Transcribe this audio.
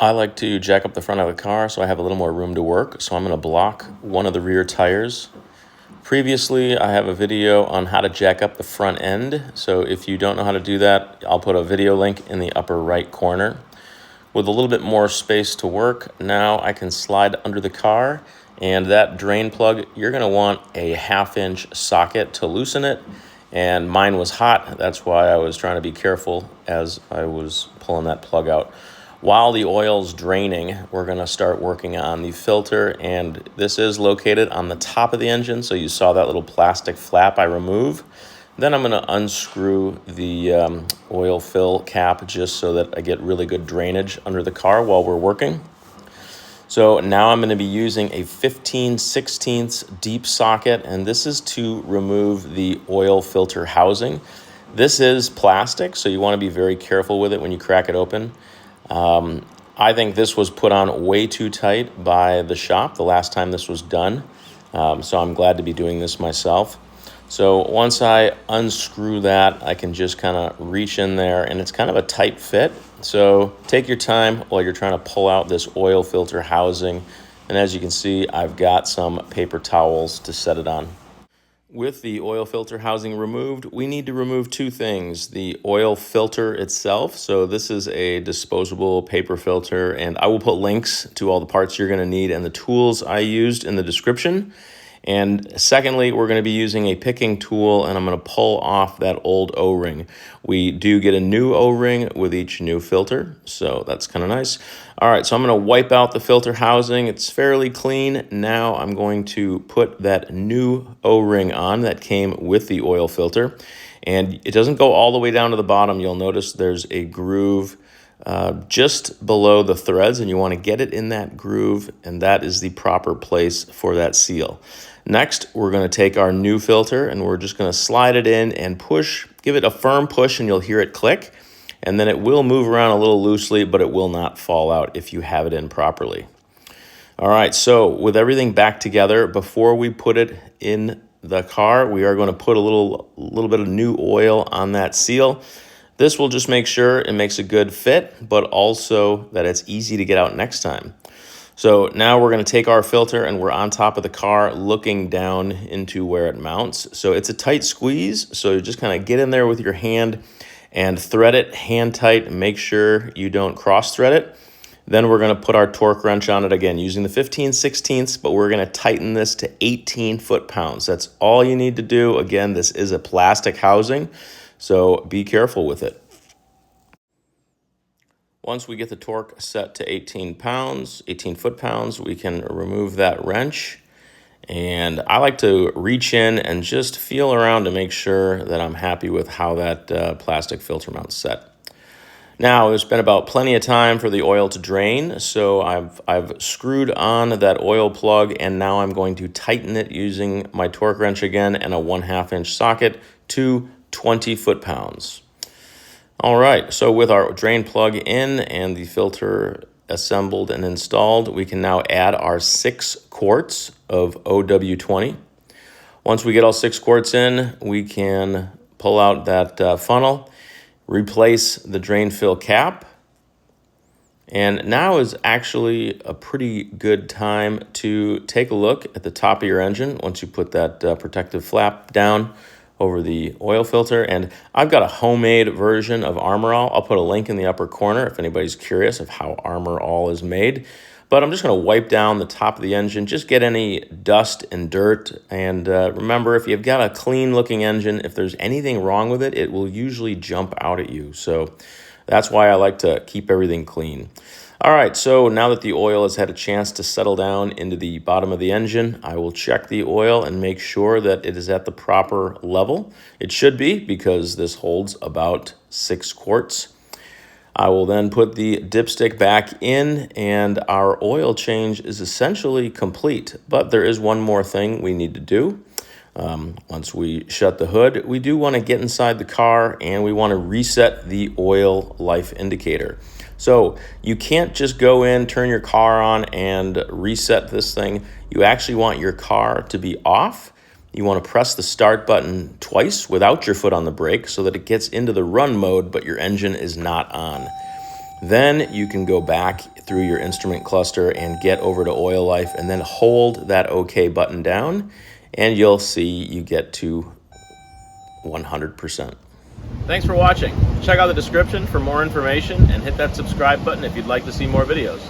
I like to jack up the front of the car so I have a little more room to work. So I'm going to block one of the rear tires. Previously, I have a video on how to jack up the front end. So if you don't know how to do that, I'll put a video link in the upper right corner. With a little bit more space to work, now I can slide under the car, and that drain plug, you're going to want a 1/2-inch socket to loosen it. And mine was hot. That's why I was trying to be careful as I was pulling that plug out. While the oil's draining, we're going to start working on the filter, and this is located on the top of the engine. So you saw that little plastic flap I remove. Then I'm going to unscrew the oil fill cap just so that I get really good drainage under the car while we're working. So now I'm going to be using a 15/16 deep socket, and this is to remove the oil filter housing. This is plastic, so you want to be very careful with it when you crack it open. I think this was put on way too tight by the shop the last time this was done, so I'm glad to be doing this myself. So once I unscrew that, I can just kind of reach in there, and it's kind of a tight fit. So take your time while you're trying to pull out this oil filter housing. And as you can see, I've got some paper towels to set it on. With the oil filter housing removed, we need to remove two things: the oil filter itself. So this is a disposable paper filter, and I will put links to all the parts you're going to need and the tools I used in the description. And secondly, we're going to be using a picking tool, and I'm going to pull off that old O-ring. We do get a new O-ring with each new filter, so that's kind of nice. All right, so I'm going to wipe out the filter housing. It's fairly clean. Now I'm going to put that new O-ring on that came with the oil filter. And it doesn't go all the way down to the bottom. You'll notice there's a groove just below the threads, and you want to get it in that groove, and that is the proper place for that seal. Next, we're going to take our new filter, and we're just going to slide it in and push, give it a firm push, and you'll hear it click. And then it will move around a little loosely, but it will not fall out if you have it in properly. All right, so with everything back together, before we put it in the car, we are going to put a little bit of new oil on that seal. This will just make sure it makes a good fit, but also that it's easy to get out next time. So now we're going to take our filter, and we're on top of the car looking down into where it mounts. So it's a tight squeeze, so you just kind of get in there with your hand and thread it hand tight. Make sure you don't cross thread it. Then we're going to put our torque wrench on it again using the 15/16, but we're going to tighten this to 18 foot-pounds. That's all you need to do. Again, this is a plastic housing, so be careful with it. Once we get the torque set to 18 foot-pounds, we can remove that wrench. And I like to reach in and just feel around to make sure that I'm happy with how that plastic filter mount's set. Now, there's been about plenty of time for the oil to drain, so I've screwed on that oil plug, and now I'm going to tighten it using my torque wrench again and a 1/2-inch socket to 20 foot-pounds. All right, so with our drain plug in and the filter assembled and installed, we can now add our 6 quarts of OW20. Once we get all 6 quarts in, we can pull out that funnel, replace the drain fill cap, and now is actually a pretty good time to take a look at the top of your engine once you put that protective flap down over the oil filter. And I've got a homemade version of Armor All. I'll put a link in the upper corner if anybody's curious of how Armor All is made. But I'm just going to wipe down the top of the engine, just get any dust and dirt. And remember, if you've got a clean looking engine, if there's anything wrong with it, it will usually jump out at you. So that's why I like to keep everything clean. All right, so now that the oil has had a chance to settle down into the bottom of the engine, I will check the oil and make sure that it is at the proper level. It should be, because this holds about 6 quarts. I will then put the dipstick back in, and our oil change is essentially complete. But there is one more thing we need to do. Once we shut the hood, we do want to get inside the car, and we want to reset the oil life indicator. So you can't just go in, turn your car on, and reset this thing. You actually want your car to be off. You want to press the start button twice without your foot on the brake so that it gets into the run mode, but your engine is not on. Then you can go back through your instrument cluster and get over to oil life and then hold that OK button down and you'll see you get to 100%. Thanks for watching. Check out the description for more information and hit that subscribe button if you'd like to see more videos.